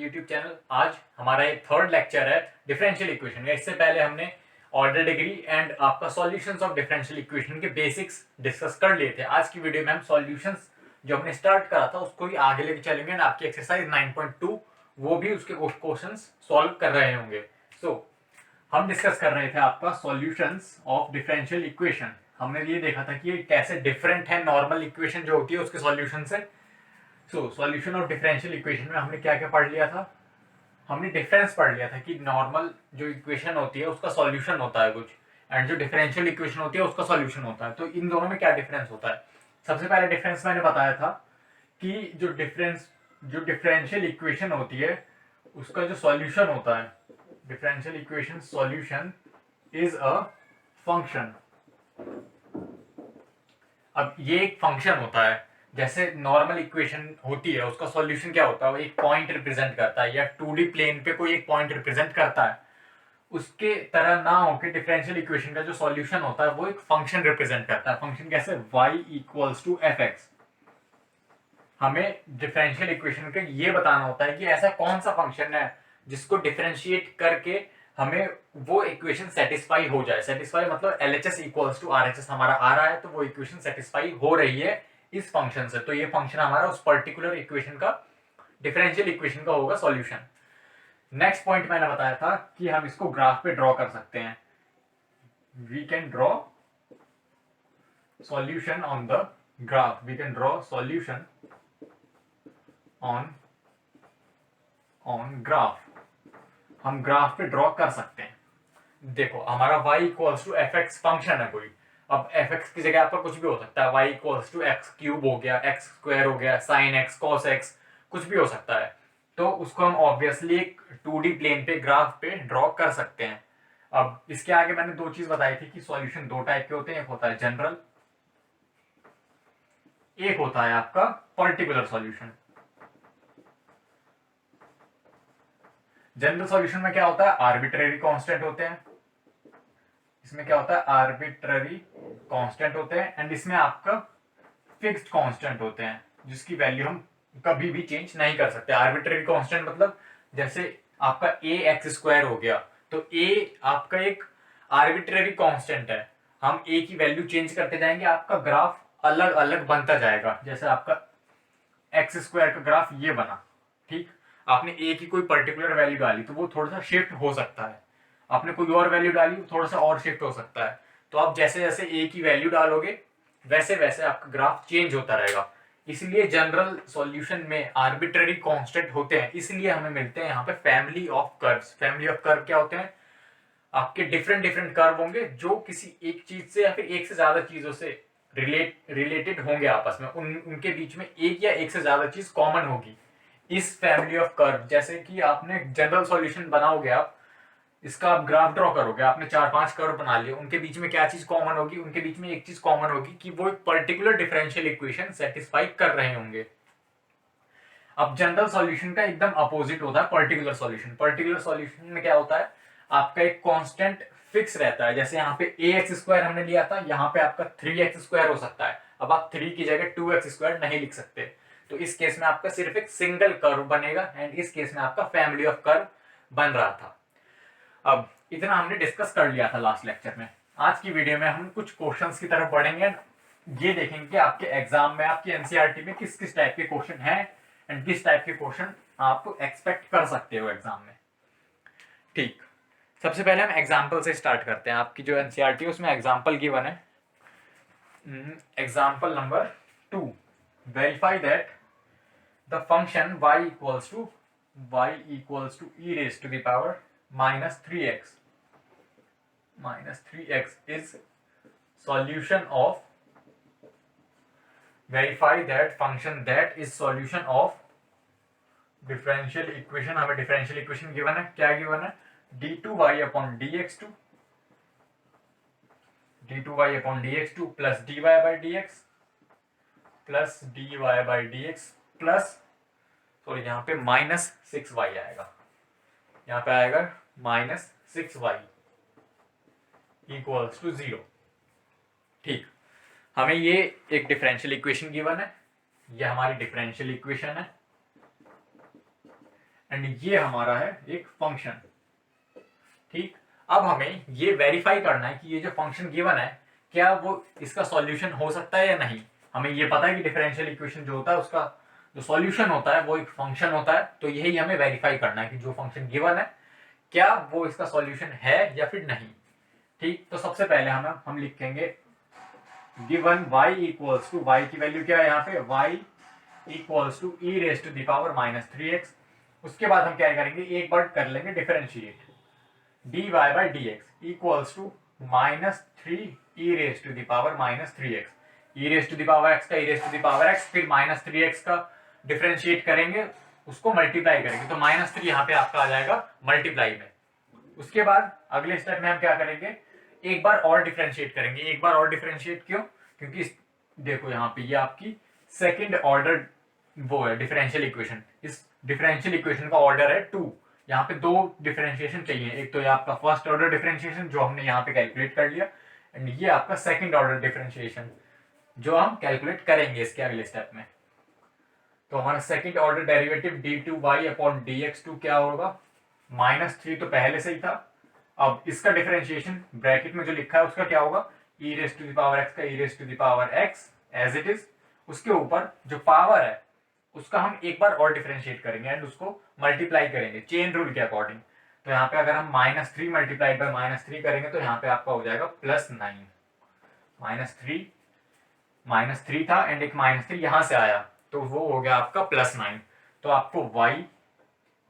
YouTube channel. आज हमारा एक थर्ड लेक्चर है डिफरेंशियल इक्वेशन का। इससे पहले हमने ऑर्डर डिग्री एंड आपका सॉल्यूशंस ऑफ डिफरेंशियल इक्वेशन के बेसिक्स डिस्कस कर लिए थे। आज की वीडियो में हम सॉल्यूशंस जो हमने स्टार्ट करा था उसको ही आगे लेके चलेंगे एंड आपकी एक्सरसाइज 9.2 वो भी उसके क्वेश्चंस सॉल्व कर रहे होंगे। हम डिस्कस कर रहे थे आपका सॉल्यूशंस ऑफ डिफरेंशियल इक्वेशन। हमने ये देखा था कि ये कैसे डिफरेंट है नॉर्मल इक्वेशन जो होती है उसके सॉल्यूशन से। सॉल्यूशन ऑफ डिफरेंशियल इक्वेशन में हमने क्या क्या पढ़ लिया था। हमने डिफरेंस पढ़ लिया था कि नॉर्मल जो इक्वेशन होती है उसका सॉल्यूशन होता है कुछ, एंड जो डिफरेंशियल इक्वेशन होती है उसका सॉल्यूशन होता है। तो इन दोनों में क्या डिफरेंस होता है। सबसे पहले डिफरेंस मैंने बताया था कि जो डिफरेंशियल इक्वेशन होती है उसका जो सॉल्यूशन होता है, differential equation solution is a function. अब ये एक फंक्शन होता है, जैसे नॉर्मल इक्वेशन होती है उसका सॉल्यूशन क्या होता है, वो एक पॉइंट रिप्रेजेंट करता है या 2D प्लेन पे कोई एक पॉइंट रिप्रेजेंट करता है। उसके तरह ना होकर डिफरेंशियल इक्वेशन का जो सॉल्यूशन होता है वो एक फंक्शन रिप्रेजेंट करता है। फंक्शन कैसे, y equals to f x. हमें डिफरेंशियल इक्वेशन का ये बताना होता है कि ऐसा कौन सा फंक्शन है जिसको डिफरेंशिएट करके हमें वो इक्वेशन सेटिस्फाई हो जाए। सेटिस्फाई मतलब LHS इक्वल्स टू RHS हमारा आ रहा है, तो वो इक्वेशन सेटिस्फाई हो रही है इस फंक्शन से। तो ये फंक्शन हमारा उस पर्टिकुलर इक्वेशन का, डिफरेंशियल इक्वेशन का होगा सॉल्यूशन। नेक्स्ट पॉइंट मैंने बताया था कि हम इसको ग्राफ पे ड्रॉ कर सकते हैं। We can draw solution on the graph. We can draw solution on graph. हम ग्राफ पे ड्रॉ कर सकते हैं। देखो हमारा y equals to f x function है कोई। अब एफ एक्स की जगह आपका कुछ भी हो सकता है। y equals to x cube हो गया, एक्स स्क्वायर हो गया, साइन एक्स, कॉस एक्स, कुछ भी हो सकता है। तो उसको हम ऑब्वियसली एक 2D प्लेन पे ग्राफ पे ड्रॉ कर सकते हैं। अब इसके आगे मैंने दो चीज बताई थी कि सॉल्यूशन दो टाइप के होते हैं, एक होता है जनरल, एक होता है आपका पर्टिकुलर सॉल्यूशन। जनरल सॉल्यूशन में क्या होता है, आर्बिट्रेरी कांस्टेंट होते हैं। इसमें क्या होता है, आर्बिट्ररी कांस्टेंट होते हैं, एंड इसमें आपका फिक्स्ड कांस्टेंट होते हैं जिसकी वैल्यू हम कभी भी चेंज नहीं कर सकते। आर्बिट्ररी कांस्टेंट मतलब जैसे आपका ए एक्स स्क्वायर हो गया, तो ए आपका एक आर्बिट्ररी कांस्टेंट है। हम ए की वैल्यू चेंज करते जाएंगे, आपका ग्राफ अलग अलग बनता जाएगा। जैसे आपका एक्स स्क्वायर का ग्राफ ये बना, ठीक। आपने ए की कोई पर्टिकुलर वैल्यू डाली तो वो थोड़ा सा शिफ्ट हो सकता है। आपने कोई और वैल्यू डाली थोड़ा सा और शिफ्ट हो सकता है। तो आप जैसे जैसे ए की वैल्यू डालोगे वैसे वैसे आपका ग्राफ चेंज होता रहेगा। इसलिए जनरल सॉल्यूशन में आर्बिट्ररी कांस्टेंट होते हैं, इसलिए हमें मिलते हैं यहाँ पे family of curves. Family of curve क्या होते हैं, आपके डिफरेंट डिफरेंट कर्व होंगे जो किसी एक चीज से या फिर एक से ज्यादा चीजों से रिलेटेड होंगे आपस में। उनके बीच में एक या एक से ज्यादा चीज कॉमन होगी इस फैमिली ऑफ कर्व। जैसे कि आपने जनरल सॉल्यूशन बनाओगे, आप इसका आप ग्राफ ड्रॉ करोगे, आपने 4-5 कर्व बना लिए, उनके बीच में क्या चीज कॉमन होगी, उनके बीच में एक चीज कॉमन होगी कि वो एक पर्टिकुलर डिफरेंशियल इक्वेशन सेटिस्फाई कर रहे होंगे। अब जनरल सॉल्यूशन का एकदम अपोजिट होता है पर्टिकुलर सॉल्यूशन। पर्टिकुलर सॉल्यूशन में क्या होता है, आपका एक कांस्टेंट फिक्स रहता है। जैसे यहाँ पे ए एक्स स्क्वायर हमने लिया था, यहाँ पे आपका 3x स्क्वायर हो सकता है। अब आप 3 की जगह 2x स्क्वायर नहीं लिख सकते, तो इस केस में आपका सिर्फ एक सिंगल कर्व बनेगा, एंड इस केस में आपका फैमिली ऑफ कर्व बन रहा था। अब इतना हमने डिस्कस कर लिया था लास्ट लेक्चर में। आज की वीडियो में हम कुछ क्वेश्चंस की तरफ बढ़ेंगे, ये देखेंगे कि आपके एग्जाम में, आपकी एनसीईआरटी में किस किस टाइप के क्वेश्चन हैं एंड किस टाइप के क्वेश्चन आप एक्सपेक्ट कर सकते हो एग्जाम में। ठीक, सबसे पहले हम एग्जाम्पल से स्टार्ट करते हैं। आपकी जो एनसीईआरटी है उसमें एग्जाम्पल गिवन है। Example number 2, verify that the function y equals to e raise to the power -3x is solution of, verify that function that is solution of differential equation। हमें differential equation given है, क्या given है, d2y upon dx2 plus dy by dx plus dy by dx plus, sorry यहाँ पे -6y आएगा, यहाँ पे आएगा -6y इक्वल्स टू 0। ठीक, हमें ये एक डिफरेंशियल इक्वेशन गिवन है, ये हमारी डिफरेंशियल इक्वेशन है, एंड ये हमारा है एक फंक्शन। ठीक, अब हमें ये वेरीफाई करना है कि ये जो फंक्शन गिवन है क्या वो इसका सॉल्यूशन हो सकता है या नहीं। हमें ये पता है कि डिफरेंशियल इक्वेशन जो होता है उसका जो सॉल्यूशन होता है वो एक फंक्शन होता है, तो यही हमें वेरीफाई करना है कि जो फंक्शन गिवन है क्या वो इसका सॉल्यूशन है या फिर नहीं। ठीक, तो सबसे पहले हम लिखेंगे given y equals to, y की वैल्यू क्या है यहाँ पे, y equals to e raise to the power minus 3x। उसके बाद हम क्या करेंगे, एक बार कर लेंगे differentiate, dy by D x equals to minus 3 e raise to the power minus 3x, e raise to the power x का e raise to the power x, फिर माइनस 3x का डिफरेंशिएट करेंगे, उसको मल्टीप्लाई करेंगे, तो minus 3 यहाँ पे आपका आ जाएगा मल्टीप्लाई में। उसके बाद अगले स्टेप में हम क्या करेंगे, एक बार और डिफरेंशिएट करेंगे। एक बार और डिफरेंशिएट क्यों, क्योंकि देखो यहाँ पे ये आपकी सेकंड ऑर्डर वो है डिफरेंशियल इक्वेशन, इस डिफरेंशियल इक्वेशन का ऑर्डर है 2। यहाँ पे दो डिफरेंशिएशन चाहिए, एक तो ये आपका फर्स्ट ऑर्डर डिफरेंशिएशन जो हमने यहाँ पे कैलकुलेट कर लिया, एंड ये आपका सेकंड ऑर्डर डिफरेंशिएशन जो हम कैलकुलेट करेंगे इसके अगले स्टेप में। तो हमारा second order derivative d2y upon dx2 क्या होगा, माइनस 3 तो पहले से ही था, अब इसका डिफरेंशिएशन ब्रैकेट में जो लिखा है उसका क्या होगा, e raise to the power x का e raise to the power x as it is, उसके ऊपर जो पावर है उसका हम एक बार और डिफरेंशिएट करेंगे एंड उसको मल्टीप्लाई करेंगे चेन रूल के अकॉर्डिंग। तो यहाँ पे अगर हम माइनस 3 मल्टीप्लाइड बाय माइनस 3 करेंगे तो यहाँ पे आपका हो जाएगा प्लस 9। माइनस 3 था एंड एक माइनस 3 यहाँ से आया तो वो हो गया आपका प्लस 9। तो आपको y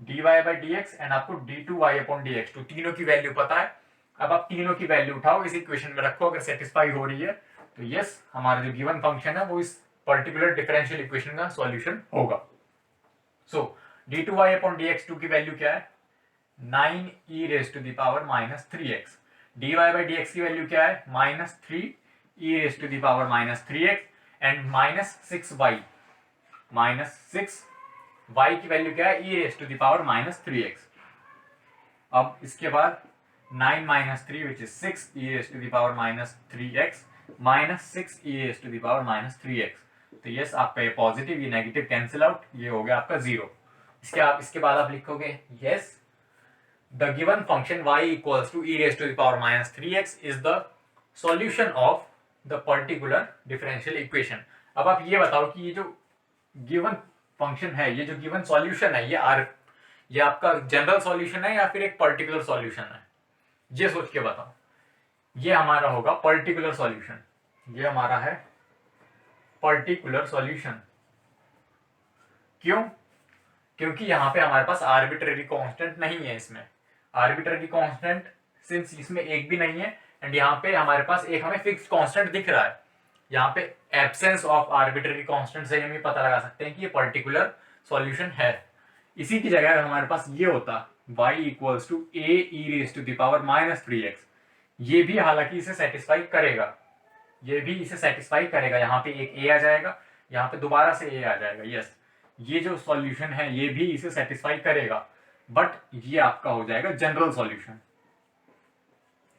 dy by D x and आपको d2y अपॉन dx2 तीनों की वैल्यू पता है। अब आप तीनों की वैल्यू उठाओ, इस इक्वेशन में रखो, अगर सेटिस्फाई हो रही है तो यस हमारा जो गिवन फंक्शन है वो इस पर्टिकुलर डिफरेंशियल इक्वेशन का सॉल्यूशन होगा। सो d2y अपॉन dx2 की वैल्यू क्या है, 9 e raise to the power minus 3x, dy by dx की वैल्यू क्या है, minus 3 e raise to the power minus 3x and minus 6y, minus 6y की value क्या है, e raise to the power minus 3x। अब इसके बाद 9 minus 3 which is 6 e raise to the power minus 3x minus 6 e raise to the power minus 3x। तो yes आपका ये positive ये नेगेटिव कैंसिल आउट, ये हो गया आपका 0। इसके बाद आप लिखोगे yes the given function y equals to e raise to the power minus 3x is the solution of the particular differential equation. अब आप ये बताओ कि ये जो गिवन फंक्शन है, ये जो गिवन सॉल्यूशन है, ये आपका जनरल सॉल्यूशन है या फिर एक पर्टिकुलर सॉल्यूशन है, ये सोच के बताओ। ये हमारा होगा पर्टिकुलर सॉल्यूशन, ये हमारा है पर्टिकुलर सॉल्यूशन। क्यों, क्योंकि यहाँ पे हमारे पास आर्बिट्रेरी कांस्टेंट नहीं है, इसमें आर्बिट्रेरी कांस्टेंट सिंस इसमें एक भी नहीं है एंड यहाँ पे हमारे पास एक हमें फिक्स्ड कांस्टेंट दिख रहा है। यहाँ पे एब्सेंस ऑफ आर्बिट्रेरी कांस्टेंट से हम ये पता लगा सकते हैं कि ये पर्टिकुलर सॉल्यूशन है। इसी की जगह हमारे पास ये होता y equals to a e raise to the power minus 3x, ये भी हालांकि इसे सेटिस्फाई करेगा, ये भी इसे सेटिस्फाई करेगा, यहाँ पे एक a आ जाएगा, यहाँ पे दोबारा से a आ जाएगा। यस ये जो सॉल्यूशन है ये भी इसे सेटिस्फाई करेगा, बट ये आपका हो जाएगा जनरल सॉल्यूशन।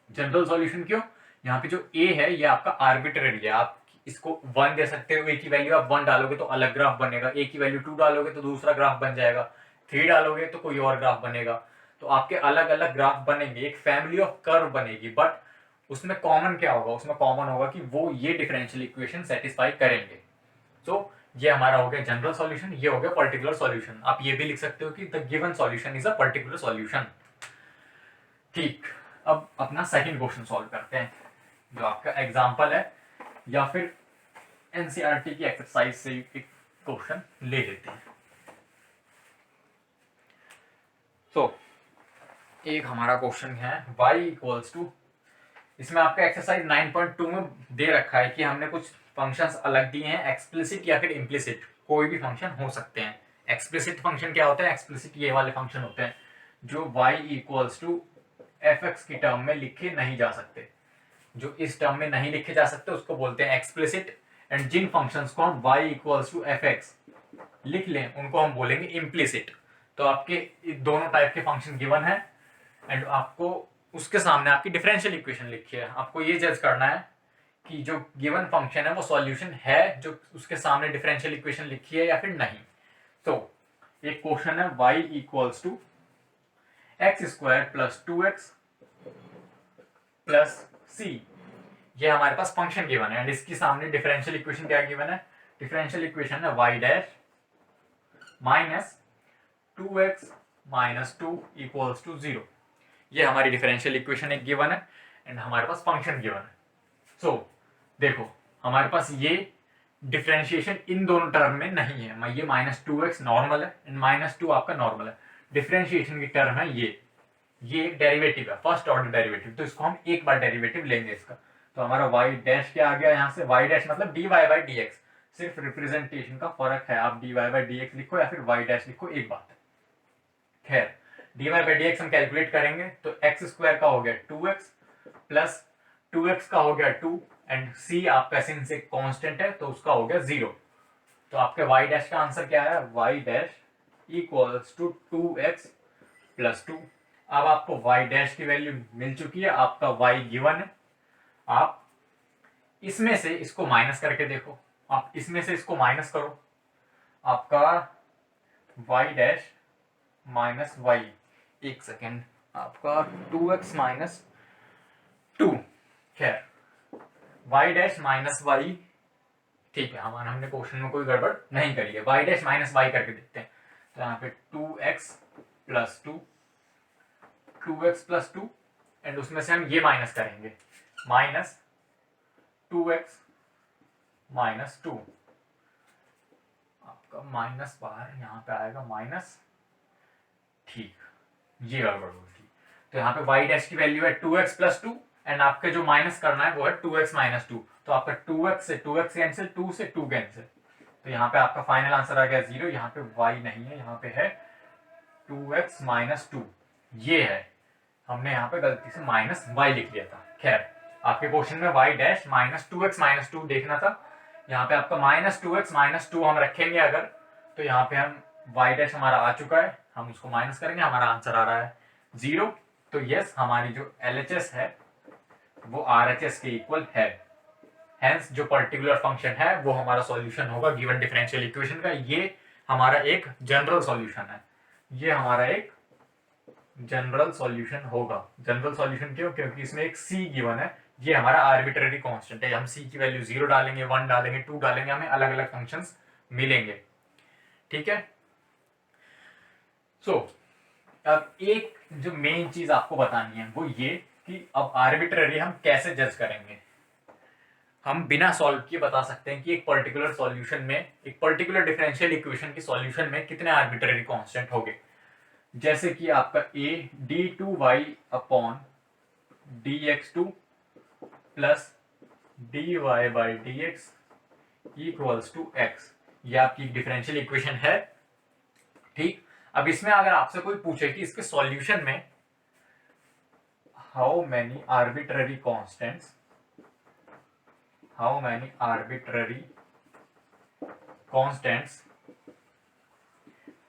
जनरल सॉल्यूशन क्यों, यहाँ पे जो a है ये आपका आर्बिट्रेरी है, आप इसको 1 दे सकते हो, a की वैल्यू आप 1 डालोगे तो अलग ग्राफ बनेगा, a की वैल्यू 2 डालोगे तो दूसरा ग्राफ बन जाएगा, 3 डालोगे तो कोई और ग्राफ बनेगा, तो आपके अलग अलग ग्राफ बनेंगे, एक फैमिली ऑफ कर्व बनेगी, बट उसमें कॉमन क्या होगा, उसमें कॉमन होगा कि वो ये डिफरेंशियल इक्वेशन सेटिस्फाई करेंगे। तो ये हमारा हो गया जनरल सॉल्यूशन, ये हो गया पर्टिकुलर सॉल्यूशन। आप ये भी लिख सकते हो कि the given solution is a particular solution. ठीक, अब अपना सेकंड क्वेश्चन सॉल्व करते हैं, जो आपका एग्जांपल है या फिर एनसीईआरटी की एक्सरसाइज से एक क्वेश्चन ले लेते हैं। तो एक हमारा क्वेश्चन है y इक्वल्स टू, इसमें आपका एक्सरसाइज 9.2 में दे रखा है कि हमने कुछ फंक्शंस अलग दिए हैं, एक्सप्लिसिट या फिर इम्प्लिसिट, कोई भी फंक्शन हो सकते हैं। एक्सप्लिसिट फंक्शन क्या होता है, एक्सप्लिसिट ये वाले फंक्शन होते हैं जो y इक्वल्स टू fx की टर्म में लिखे नहीं जा सकते, जो इस टर्म में नहीं लिखे जा सकते उसको बोलते हैं एक्सप्लिसिट, एंड जिन फंक्शंस को हम y इक्वल्स टू fx लिख लें उनको हम बोलेंगे इम्प्लिसिट। तो आपके दोनों टाइप के फंक्शन गिवन है एंड आपको उसके सामने आपकी डिफरेंशियल इक्वेशन लिखी है, आपको ये जज करना है कि जो गिवन फंक्शन है वो सॉल्यूशन है जो उसके सामने डिफरेंशियल इक्वेशन लिखी है या फिर नहीं। तो एक क्वेश्चन है y equals to X square plus 2x प्लस सी, ये हमारे पास फंक्शन गिवन है एंड इसकी सामने डिफरेंशियल इक्वेशन क्या गिवन है, डिफरेंशियल इक्वेशन है y dash minus 2x minus 2 equals to 0। ये हमारी डिफरेंशियल इक्वेशन एक गिवन है एंड हमारे पास फंक्शन गिवन है। सो देखो हमारे पास ये डिफरेंशिएशन इन दोनों टर्म में नहीं है, ये माइनस 2x नॉर्मल है एंड माइनस 2 आपका नॉर्मल है। डिफरेंशिएशन की टर्म है ये एक डेरिवेटिव है, फर्स्ट ऑर्डर डेरिवेटिव, तो इसको हम एक बार डेरिवेटिव लेंगे इसका। तो हमारा y डैश क्या आ गया यहाँ से, y डैश मतलब dy बाई dx, सिर्फ रिप्रेजेंटेशन का फर्क है, आप dy बाई dx लिखो या फिर y डैश लिखो, एक बात है। खैर dy बाई dx हम कैलकुलेट करेंगे तो एक्स स्क्वायर का हो गया 2x प्लस 2x का हो गया 2 एंड c आपका सिंस एक कांस्टेंट है तो उसका हो गया 0। तो आपके y डैश का आंसर क्या है, y dash equals to 2x plus 2। अब आपको y डैश की वैल्यू मिल चुकी है, आपका y गिवन है। आप इसमें से इसको माइनस करके देखो, आप इसमें से इसको माइनस करो, आपका y डैश माइनस y, एक सेकेंड, आपका 2x माइनस 2, खैर y डैश माइनस y, ठीक है, हमने क्वेश्चन में कोई गड़बड़ नहीं करी है, y डैश माइनस y करके देखते हैं। तो यहाँ पे 2x plus 2, 2x plus 2 and उसमें से हम ये माइनस करेंगे, माइनस 2x माइनस 2, आपका माइनस बाहर यहाँ पे आएगा माइनस, ठीक, ये गड़बड़ होगी। तो यहाँ पे y डैश की वैल्यू है 2x प्लस 2 एंड आपके जो माइनस करना है वो है 2x माइनस 2, तो आपका 2x से 2x कैंसिल, 2 से 2 कैंसिल, तो यहाँ पे आपका फाइनल आंसर आ गया 0। यहाँ पे y नहीं है, यहाँ पे है 2x माइनस 2, ये है, हमने यहाँ पे गलती से माइनस y लिख लिया था। खैर आपके क्वेश्चन में y dash minus 2x minus 2 देखना था, यहाँ पे आपका माइनस 2x माइनस 2 हम रखेंगे अगर, तो यहाँ पे हम y डैश हमारा आ चुका है, हम उसको माइनस करेंगे, हमारा आंसर आ रहा है 0। तो यस, हमारी जो LHS है वो RHS के इक्वल है, हेंस जो पर्टिकुलर फंक्शन है वो हमारा सॉल्यूशन होगा गिवन डिफरेंशियल इक्वेशन का। ये हमारा एक जनरल सॉल्यूशन है, ये हमारा एक जनरल सॉल्यूशन होगा। जनरल सॉल्यूशन क्यों, क्योंकि इसमें एक c गिवन है, ये हमारा आर्बिट्रेरी कांस्टेंट है, हम c की वैल्यू 0 डालेंगे, 1 डालेंगे, 2 डालेंगे, हमें अलग अलग फंक्शंस मिलेंगे, ठीक है। सो अब एक जो मेन चीज आपको बतानी है वो ये कि अब आर्बिट्रेरी हम कैसे जज करेंगे। हम बिना सॉल्व किए बता सकते हैं कि एक पर्टिकुलर सॉल्यूशन में, एक पर्टिकुलर डिफरेंशियल इक्वेशन की सॉल्यूशन में कितने आर्बिट्रेरी कांस्टेंट होंगे। जैसे कि आपका a d2y upon dx2 plus dy by dx equals to x, ये आपकी डिफरेंशियल इक्वेशन है, ठीक। अब इसमें अगर आपसे कोई पूछे कि इसके सॉल्यूशन में how many arbitrary constants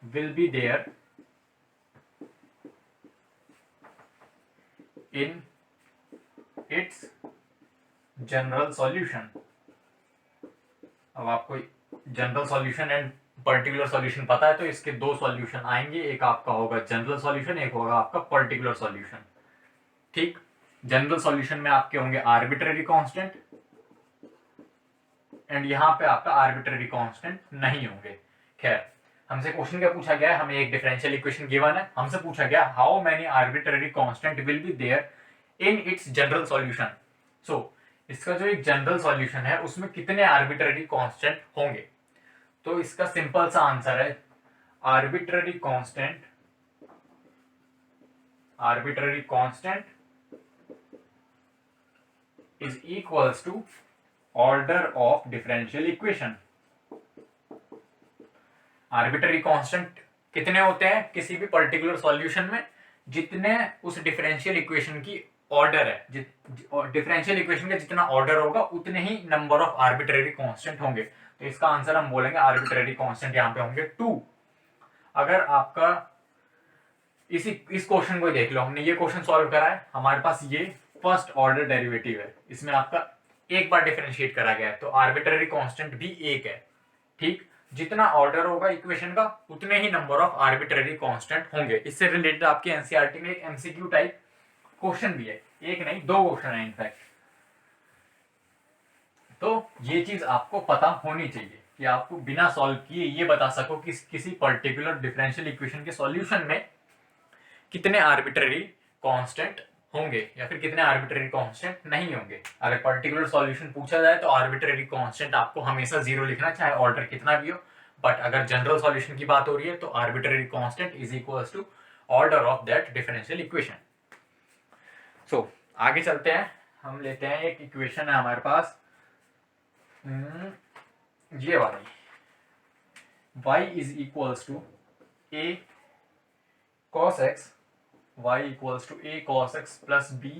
will be there in its general solution. अब आपको general solution and particular solution पता है, तो इसके दो सॉल्यूशन आएंगे, एक आपका होगा जनरल सॉल्यूशन, एक होगा आपका पर्टिकुलर सॉल्यूशन, ठीक। जनरल सॉल्यूशन में आपके होंगे आर्बिट्रेरी कांस्टेंट एंड यहाँ पे आपका आर्बिट्रेरी कांस्टेंट नहीं होंगे। खैर हमसे क्वेश्चन क्या पूछा गया है, हमें एक डिफरेंशियल इक्वेशन गिवन है, हमसे पूछा गया how many arbitrary constant will be there in its general solution. So इसका जो एक जनरल सॉल्यूशन है उसमें कितने आर्बिट्रेरी कांस्टेंट होंगे। तो इसका सिंपल सा आंसर है arbitrary constant is equals to order of differential equation. Arbitrary constant कितने होते हैं किसी भी पर्टिकुलर सॉल्यूशन में, जितने उस डिफरेंशियल इक्वेशन की ऑर्डर है, डिफरेंशियल इक्वेशन का जितना ऑर्डर होगा उतने ही नंबर ऑफ आर्बिट्रेरी कांस्टेंट होंगे। तो इसका आंसर हम बोलेंगे आर्बिट्रेरी कांस्टेंट यहाँ पे होंगे 2। अगर आपका इस क्वेश्चन को देख लो, हमने ये क्वेश्चन सॉल्व करा है, हमारे पास ये फर्स्ट ऑर्डर डेरिवेटिव है, इसमें आपका एक बार डिफरेंशिएट करा गया है, तो आर्बिट्रेरी कांस्टेंट भी एक है, ठीक। जितना ऑर्डर होगा इक्वेशन का उतने ही नंबर ऑफ आर्बिट्रेरी कांस्टेंट होंगे। इससे रिलेटेड आपके एनसीईआरटी में एक एमसीक्यू टाइप क्वेश्चन भी है, एक नहीं 2 क्वेश्चन है इनफैक्ट। तो ये चीज आपको पता होनी चाहिए कि आपको बिना सॉल्व किए ये बता सको कि किसी पर्टिकुलर डिफरेंशियल इक्वेशन के सॉल्यूशन में कितने आर्बिट्रेरी कांस्टेंट होंगे या फिर कितने आर्बिट्रेरी कांस्टेंट नहीं होंगे। अगर पर्टिकुलर सॉल्यूशन पूछा जाए तो आर्बिट्रेरी कांस्टेंट आपको हमेशा 0 लिखना, चाहे ऑर्डर कितना भी हो। बट अगर जनरल सॉल्यूशन की बात हो रही है तो arbitrary constant is equals to order of that differential equation. So आगे चलते हैं, हम लेते हैं एक इक्वेशन है हमारे पास ये वाली, y is equals to a cos x, y equals to a cos x plus b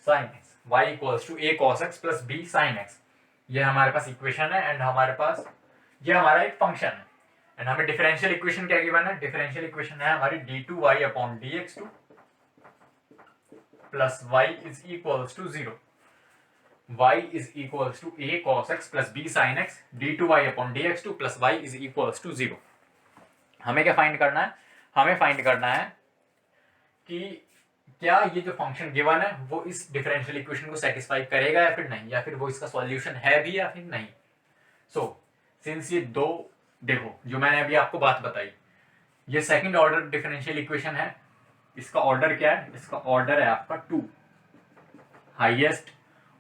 sin x, y equals to a cos x plus b sin x। ये हमारे पास इक्वेशन है एंड हमारे पास ये हमारा एक फंक्शन है एंड हमें differential equation क्या गिवन है, डिफरेंशियल इक्वेशन है हमारी d2y upon dx2 plus y is equals to 0, y is equals to a cos x plus b sin x, d2y upon dx2 plus y is equals to 0। हमें क्या find करना है, हमें find करना है कि क्या ये जो फंक्शन गिवन है वो इस डिफरेंशियल इक्वेशन को सेटिस्फाई करेगा या फिर नहीं, या फिर वो इसका सॉल्यूशन है भी या फिर नहीं। सो सिंस ये दो, देखो जो मैंने अभी आपको बात बताई, ये सेकंड ऑर्डर डिफरेंशियल इक्वेशन है, इसका ऑर्डर क्या है, इसका ऑर्डर है आपका 2। हाईएस्ट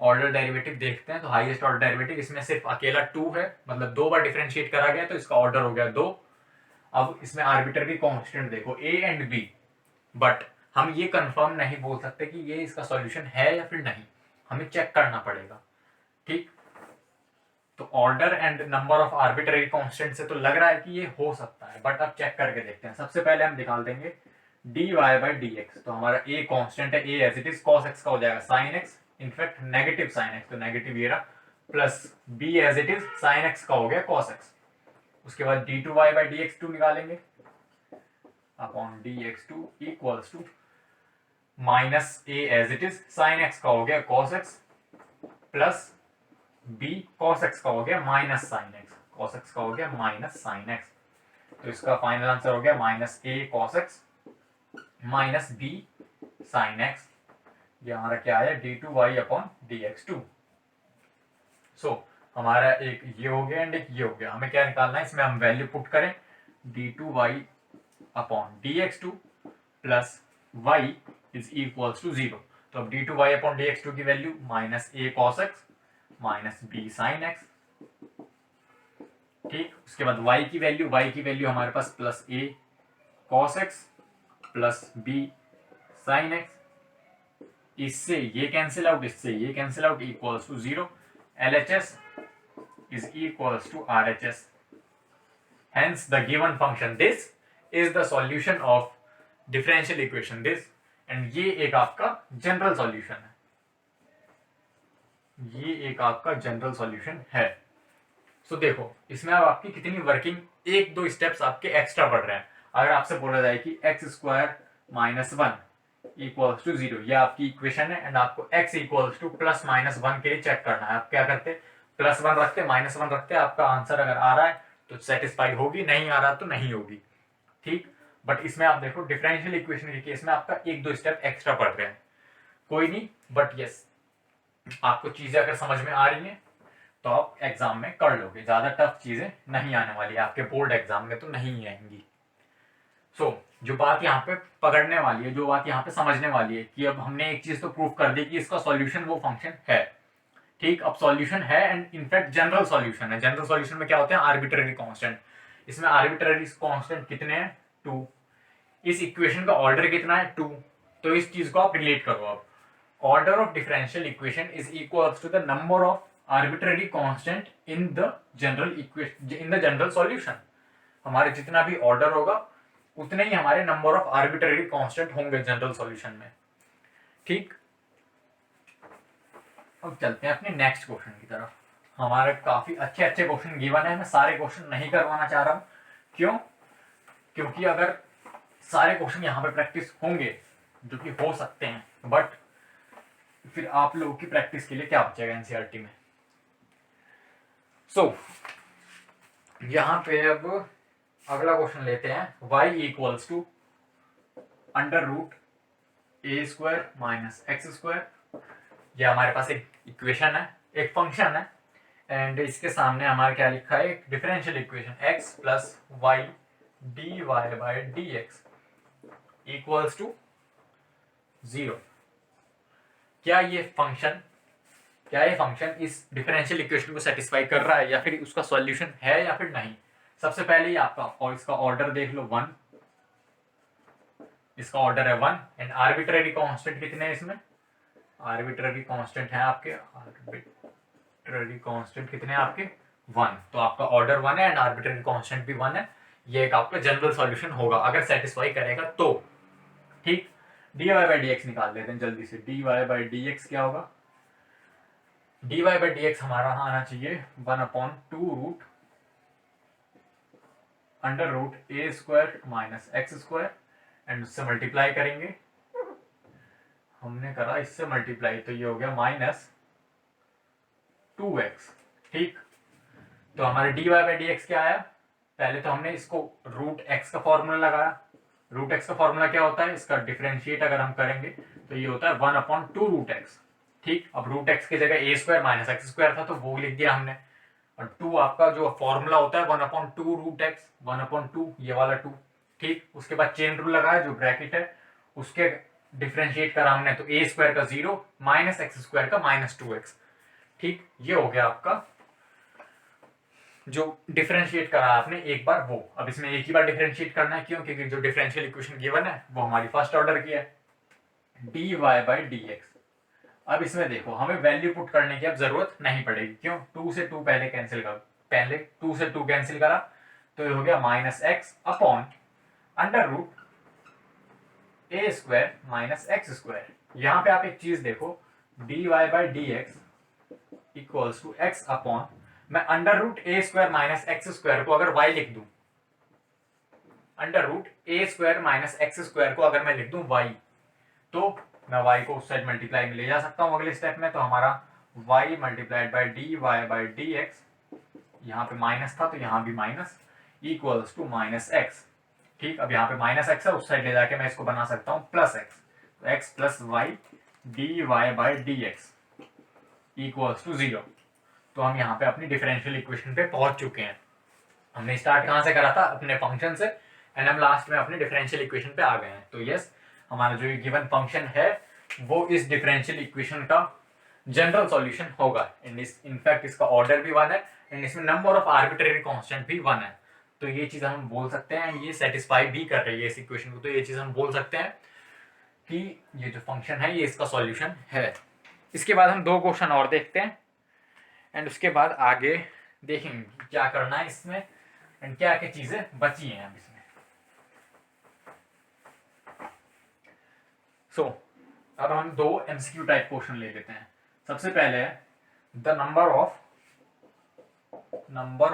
ऑर्डर डेरिवेटिव देखते हैं तो हाईएस्ट ऑर्डर डेरिवेटिव इसमें सिर्फ अकेला 2 है, मतलब 2 बार डिफरेंशिएट करा गया तो इसका ऑर्डर हो गया 2। अब इसमें आर्बिट्रेरी कांस्टेंट देखो a एंड b, बट हम ये कंफर्म नहीं बोल सकते कि ये इसका सॉल्यूशन है या फिर नहीं, हमें चेक करना पड़ेगा। ठीक, तो order and number of arbitrary constant से तो लग रहा है कि ये हो सकता है, बट अब चेक करके देखते हैं। सबसे पहले हम निकाल देंगे dy बाई dx, तो हमारा a कांस्टेंट है, a as it is, cos x का हो जाएगा sin x, in fact negative sin x तो नेगेटिव ये रहा, plus b as it is sin x का हो गया cos x। उसके बाद d2y बाई dx2 निकालेंगे upon dx2 equals to minus a as it is sin x का हो गया cos x plus b cos x का हो गया minus sin x, cos x का हो गया माइनस sin x, तो इसका फाइनल आंसर हो गया minus a cos x minus b sin x। ये हमारा क्या है, d2y अपॉन dx2। सो हमारा एक ये हो गया एंड एक ये हो गया। हमें क्या निकालना है, इसमें हम वैल्यू पुट करें d2y upon dx2 plus y is equals to 0। तो अब d2y अपॉन dx2 की value minus a cos x minus b sin x। ठीक, उसके बाद y की वैल्यू हमारे पास plus a cos x plus b sin x, इससे ये कैंसिल आउट, इससे ये cancel out, equals to 0। LHS is equals to RHS. Hence the given function this is the solution of differential equation this, and ये एक आपका general solution है, ये एक आपका जनरल सॉल्यूशन है। सो देखो इसमें अब आपकी कितनी वर्किंग, एक दो स्टेप्स आपके एक्स्ट्रा बढ़ रहे हैं। अगर आपसे बोला जाए कि x square minus 1 equals to 0, ये आपकी इक्वेशन है एंड आपको x equals to plus minus 1 के लिए चेक करना है। आप क्या करते, प्लस 1 रखते, माइनस 1 रखते, आपका आंसर अगर आ रहा है तो सेटिस्फाई होगी, नहीं आ रहा तो नहीं होगी। ठीक, बट इसमें आप देखो डिफरेंशियल इक्वेशन के केस में आपका एक दो स्टेप एक्स्ट्रा पड़ रहे हैं, कोई नहीं, बट यस आपको चीजें अगर समझ में आ रही हैं तो आप एग्जाम में कर लोगे, ज्यादा टफ चीजें नहीं आने वाली, आपके बोर्ड एग्जाम में तो नहीं आएंगी। सो जो बात यहाँ पे पकड़ने वाली है, जो बात यहाँ पे समझने वाली है कि अब हमने एक चीज तो प्रूव कर दी कि इसका सॉल्यूशन वो फंक्शन है। ठीक, अब सॉल्यूशन है एंड इनफैक्ट जनरल सॉल्यूशन है। जनरल सॉल्यूशन में क्या होते हैं, आर्बिट्रेरी कांस्टेंट। इसमें आर्बिट्रेरी कांस्टेंट कितने हैं, 2। इस इक्वेशन का ऑर्डर कितना है, 2। तो इस चीज को आप रिलेट करो, अब order of differential equation is equals to the number of arbitrary constant in the general equation, in the general solution. हमारे जितना भी ऑर्डर होगा उतने ही हमारे नंबर ऑफ आर्बिट्रेरी कांस्टेंट होंगे जनरल सॉल्यूशन में। ठीक, अब चलते हैं अपने नेक्स्ट क्वेश्चन की तरफ। हमारे काफी अच्छे अच्छे क्वेश्चन गिवन है, मैं सारे क्वेश्चन नहीं करवाना चाह रहा हूं। क्यों, क्योंकि अगर सारे क्वेश्चन यहाँ पे प्रैक्टिस होंगे जो कि हो सकते हैं, बट फिर आप लोगों की प्रैक्टिस के लिए क्या बचेगा एनसीईआरटी में। सो यहाँ पे अब अगला क्वेश्चन लेते हैं। y equals to under root A square minus x square. ये हमारे पास एक इक्वेशन है, एक फंक्शन है, एंड इसके सामने हमारा क्या लिखा है, एक differential equation x plus y d y by D x equals to 0। क्या ये फंक्शन इस डिफरेंशियल इक्वेशन को सेटिस्फाई कर रहा है या फिर उसका सॉल्यूशन है या फिर नहीं। सबसे पहले ही आपका और इसका ऑर्डर देख लो 1, इसका ऑर्डर है 1 एंड आर्बिट्रेरी कांस्टेंट कितने हैं इसमें, आर्बिट्रेरी कांस्टेंट है आपके 1, तो आपका ऑर्डर 1 है एंड आर्बिट्रेरी कांस्टेंट भी 1 है। ये एक आपका जनरल सॉल्यूशन होगा अगर सेटिस्फाई करेगा तो। ठीक, dy बाई डी एक्स निकाल लेते हैं जल्दी से। dy बाई डी एक्स क्या होगा, dy बाई डी एक्स हमारा आना चाहिए 1/2 root under root A square minus x square and उससे मल्टीप्लाई करेंगे। हमने करा इससे मल्टीप्लाई तो ये हो गया माइनस 2x। ठीक, तो हमारे dy बाई डी एक्स क्या आया, पहले तो हमने इसको रूट एक्स का फॉर्मूला लगाया। रूट एक्स का फॉर्मूला क्या होता है, इसका डिफरेंशिएट अगर हम करेंगे तो ये होता है 1/2 रूट एक्स। ठीक, अब रूट एक्स की जगह ए स्क्वायर माइनस एक्स स्क्वायर था तो वो लिख दिया हमने, और 2 आपका जो फॉर्मूला होता है 1/2 रूट एक्स, 1/2 ये वाला 2। ठीक, उसके बाद चेन रूल लगाया, जो ब्रैकेट है उसके डिफरेंशिएट करा हमने तो ए स्क्वायर का 0 माइनस एक्स स्क्वायर का माइनस 2x। ठीक, ये हो गया आपका जो डिफरेंशिएट करा आपने एक बार वो। अब इसमें एक ही बार डिफरेंशिएट करना है, क्यों, क्योंकि जो डिफरेंशियल इक्वेशन गिवन है वो हमारी फर्स्ट ऑर्डर की है, dy बाई डी एक्स। अब इसमें देखो हमें वैल्यू पुट करने की अब जरूरत नहीं पड़ेगी, क्यों, 2 से 2 पहले कैंसिल कर, पहले 2 से 2 कैंसिल करा तो ये हो गया minus X upon under root ए स्क्वायर माइनस एक्स स्क्वायर। यहाँ पे आप एक चीज देखो, dy by D x equals to X upon, मैं अंडर रूट ए स्क्वायर माइनस एक्स स्क्वायर को अगर y लिख दूं, अंडर रूट ए स्क्वायर माइनस एक्स स्क्वायर को अगर मैं लिख दूं y, तो मैं y को उस साइड मल्टीप्लाई में ले जा सकता हूं अगले स्टेप में। तो हमारा y multiplied by dy by D x, यहाँ पे माइनस था तो यहाँ भी minus, equals to minus x. ठीक, अब यहाँ पे माइनस एक्स है, उस साइड ले जाके मैं इसको बना सकता हूँ प्लस एक्स, तो x plus y d y by D x equals to 0। तो हम यहाँ पे अपनी डिफरेंशियल इक्वेशन पे पहुंच चुके हैं। हमने स्टार्ट कहाँ से करा था, अपने फंक्शन से, एंड हम लास्ट में अपने डिफरेंशियल इक्वेशन पे आ गए हैं। तो यस, हमारा जो गिवन फंक्शन है वो इस डिफरेंशियल इक्वेशन का जनरल सॉल्यूशन होगा। इनफैक्ट इसका ऑर्डर भी 1 है एंड इसमें नंबर ऑफ आर्बिट्रेरी कांस्टेंट भी 1 है। तो ये चीज हम बोल सकते हैं, ये सेटिस्फाई भी कर रही है इस इक्वेशन को, तो ये चीज हम बोल सकते हैं कि ये जो फंक्शन है ये इसका सॉल्यूशन है। इसके बाद हम 2 क्वेश्चन और देखते हैं एंड उसके बाद आगे देखेंगे क्या करना है इसमें एंड क्या क्या चीजें बची हैं अब इसमें। अब हम 2 MCQ टाइप क्वेश्चन ले लेते हैं। सबसे पहले है the number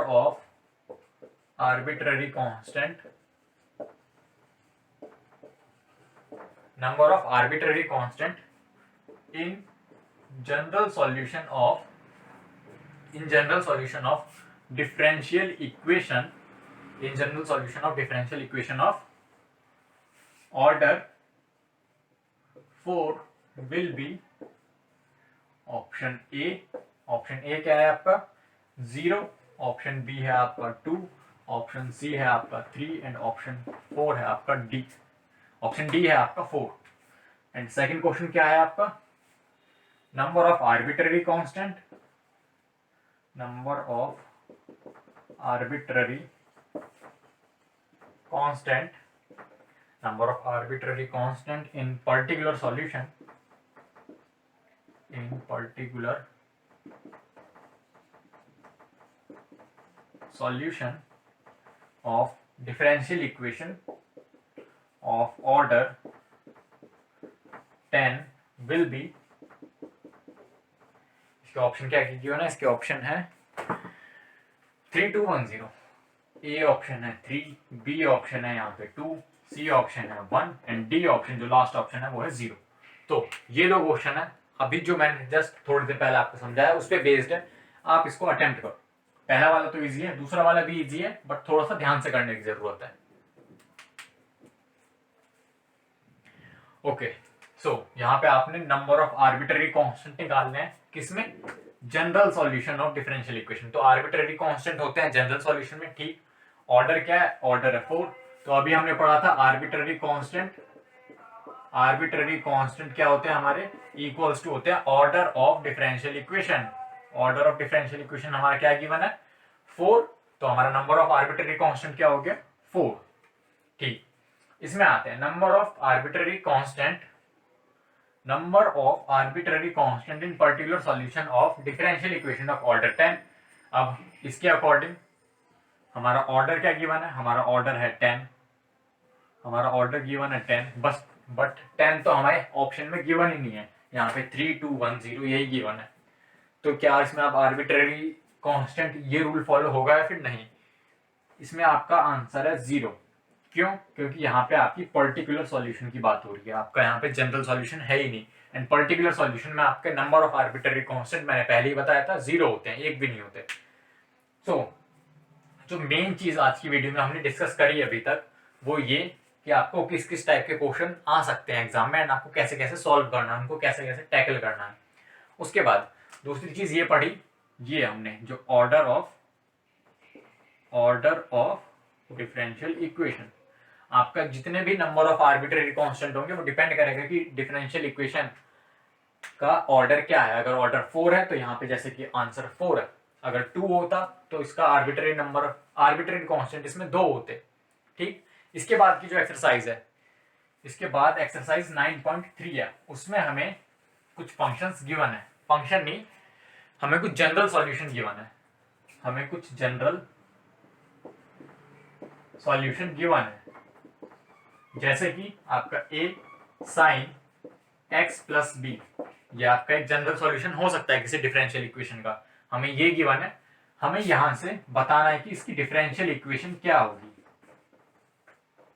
of arbitrary constant in general solution of differential equation of order 4 will be option A क्या है आपका 0, ऑप्शन बी है आपका 2, ऑप्शन सी है आपका 3 एंड ऑप्शन 4 है आपका डी, ऑप्शन डी है आपका 4। एंड सेकंड क्वेश्चन क्या है आपका, number of arbitrary constant in particular solution of differential equation of order 10 will be, इसके ऑप्शन क्या कीजिए ना, इसके ऑप्शन है 3 2 1 0, ए ऑप्शन है 3, बी ऑप्शन है यहाँ पे 2, सी ऑप्शन है 1 एंड डी ऑप्शन जो लास्ट ऑप्शन है वो है 0। तो ये 2 क्वेश्चन है, अभी जो मैंने जस्ट थोड़ी देर पहले आपको समझाया उस पर बेस्ड है, आप इसको अटेम्प्ट करो। पहला वाला तो इजी है, दूसरा वाला भी इजी है, बट थोड़ा सा ध्यान से करने की जरूरत है। ओके, सो यहाँ पे आपने नंबर ऑफ आर्बिट्ररी कांस्टेंट निकालने हैं, किसमें? General solution of differential equation. तो आर्बिट्ररी कांस्टेंट होते हैं जनरल सॉल्यूशन में, ठीक। ऑर्डर क्या है? ऑर्डर है 4। तो अभी हमने पढ़ा था आर्बिट्ररी कांस्टेंट, आर्बिट्ररी कांस्टेंट क्या होते हैं हमारे? इक्वल्स टू होते हैं order of differential equation. Order of differential equation हमारा क्या गिवन है? 4। तो हमारा नंबर ऑफ आर्बिट्ररी कांस्टेंट क्या हो गया? 4, ठीक। इसमें आते हैं number of arbitrary constant, number of arbitrary constant in particular solution of differential equation of order 10। अब इसके अकॉर्डिंग हमारा ऑर्डर क्या गिवन है? हमारा ऑर्डर है 10, हमारा ऑर्डर गिवन है 10, बस बट 10 तो हमारे ऑप्शन में गिवन ही नहीं है, यहाँ पे 3 2 1 0 यही गिवन है। तो क्या इसमें आप आर्बिट्ररी कांस्टेंट ये रूल फॉलो होगा या फिर नहीं? इसमें आपका आंसर है 0। क्यों? क्योंकि यहाँ पे आपकी पर्टिकुलर सॉल्यूशन की बात हो रही है, आपका यहाँ पे जनरल सॉल्यूशन है ही नहीं। एंड पर्टिकुलर सॉल्यूशन में आपके नंबर ऑफ आर्बिट्ररी कांस्टेंट मैंने पहले ही बताया था 0 होते हैं, एक भी नहीं होते। तो जो मेन चीज आज की वीडियो में हमने डिस्कस करी अभी तक वो ये कि आपको किस किस टाइप के क्वेश्चन आ सकते हैं एग्जाम में, एंड आपको कैसे कैसे सॉल्व करना है, उनको कैसे कैसे टैकल करना है। उसके बाद दूसरी चीज ये पढ़ी, ये हमने जो ऑर्डर ऑफ डिफरेंशियल इक्वेशन, आपका जितने भी नंबर ऑफ आर्बिट्ररी कांस्टेंट होंगे वो डिपेंड करेगा कि डिफरेंशियल इक्वेशन का ऑर्डर क्या है। अगर ऑर्डर 4 है तो यहाँ पे जैसे कि आंसर 4 है, अगर 2 होता तो इसका आर्बिट्ररी नंबर, आर्बिट्ररी कांस्टेंट इसमें 2 होते, ठीक। इसके बाद की जो एक्सरसाइज है, इसके बाद एक्सरसाइज 9.3 है, उसमें हमें कुछ फंक्शंस गिवन है, फंक्शन नहीं, हमें कुछ जनरल सॉल्यूशन गिवन है, हमें कुछ जनरल सॉल्यूशन गिवन है, जैसे कि आपका a sine x plus b, ये आपका एक जनरल सॉल्यूशन हो सकता है किसी डिफरेंशियल इक्वेशन का, हमें ये गिवन है, हमें यहां से बताना है कि इसकी डिफरेंशियल इक्वेशन क्या होगी,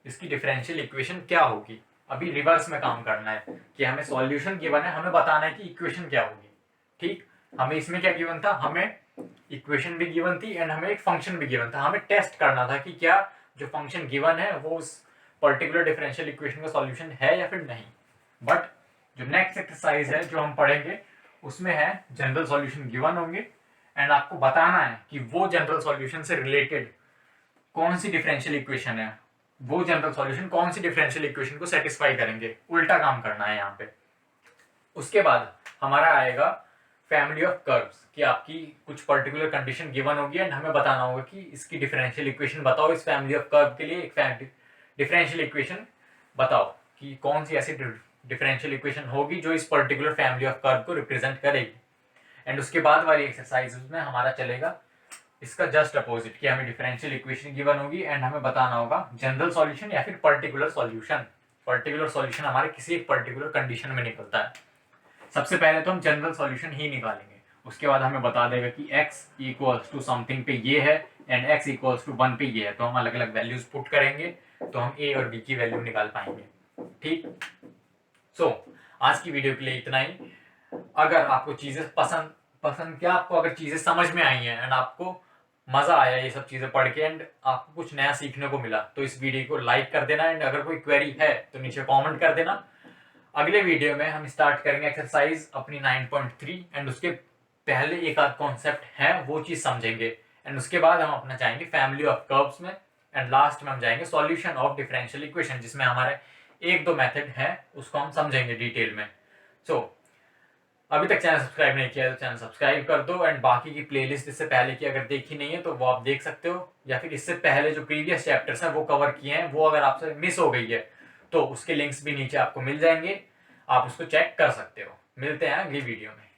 इसकी डिफरेंशियल इक्वेशन क्या होगी। अभी रिवर्स में काम करना है कि हमें सॉल्यूशन गिवन है, हमें बताना है कि इक्वेशन क्या होगी, ठीक। हमें इसमें क्या गिवन था? हमें इक्वेशन भी गिवन थी एंड हमें एक फंक्शन भी गिवन था, हमें टेस्ट करना था कि क्या जो फंक्शन गिवन है वो उस पर्टिकुलर डिफरेंशियल इक्वेशन का सॉल्यूशन है या फिर नहीं। बट जो नेक्स्ट एक्सरसाइज है जो हम पढ़ेंगे उसमें है जनरल सॉल्यूशन गिवन होंगे एंड आपको बताना है कि वो जनरल सॉल्यूशन से रिलेटेड कौन सी डिफरेंशियल इक्वेशन है, वो जनरल सॉल्यूशन कौन सी डिफरेंशियल इक्वेशन को सेटिस्फाई करेंगे, उल्टा काम करना है यहाँ पे। उसके बाद हमारा आएगा फैमिली ऑफ कर्व्स, कि आपकी कुछ पर्टिकुलर कंडीशन गिवन होगी एंड हमें बताना होगा कि इसकी डिफरेंशियल इक्वेशन बताओ, इस फैमिली ऑफ कर्व के लिए एक डिफरेंशियल इक्वेशन बताओ कि कौन सी ऐसी डिफरेंशियल इक्वेशन होगी जो इस पर्टिकुलर फैमिली ऑफ कर्व को रिप्रेजेंट करेगी। एंड उसके बाद वाली एक्सरसाइज में हमारा चलेगा इसका जस्ट अपोजिट, कि हमें डिफरेंशियल इक्वेशन गिवन होगी एंड हमें बताना होगा जनरल सॉल्यूशन या फिर पर्टिकुलर सॉल्यूशन। पर्टिकुलर सॉल्यूशन हमारे किसी एक पर्टिकुलर कंडीशन में निकलता है। सबसे पहले तो हम जनरल सॉल्यूशन ही निकालेंगे, उसके बाद हमें बता देगा कि x इक्वल्स टू समथिंग पे ये है एंड x इक्वल्स टू 1 पे ये है, तो हम अलग अलग वैल्यूज पुट करेंगे तो हम a और b की वैल्यू निकाल पाएंगे, ठीक। सो आज की वीडियो के लिए इतना ही। अगर आपको चीजें पसंद क्या, आपको अगर चीजें समझ में आई हैं एंड आपको मजा आया ये सब चीजें पढ़ के एंड आपको कुछ नया सीखने को मिला, तो इस वीडियो को लाइक कर देना एंड अगर कोई क्वेरी है तो नीचे कमेंट कर देना। अगले वीडियो में हम स्टार्ट करेंगे एक्सरसाइज अपनी 9.3 एंड उसके पहले एक आध कॉन्सेप्ट है वो चीज समझेंगे एंड उसके बाद हम अपना जाएंगे फैमिली ऑफ कर्व्स में एंड लास्ट में हम जाएंगे सॉल्यूशन ऑफ डिफरेंशियल इक्वेशन, जिसमें हमारे 1-2 मेथड है उसको हम समझेंगे डिटेल में। सो अभी तक चैनल सब्सक्राइब नहीं किया तो चैनल सब्सक्राइब कर दो एंड बाकी की प्लेलिस्ट इससे पहले की अगर देखी नहीं है तो वो आप देख सकते हो, या फिर इससे पहले जो प्रीवियस चैप्टर्स हैं वो कवर किए हैं, वो अगर आपसे मिस हो गई है तो उसके लिंक्स भी नीचे आपको मिल जाएंगे, आप उसको चेक कर सकते हो। मिलते हैं अगली वीडियो में।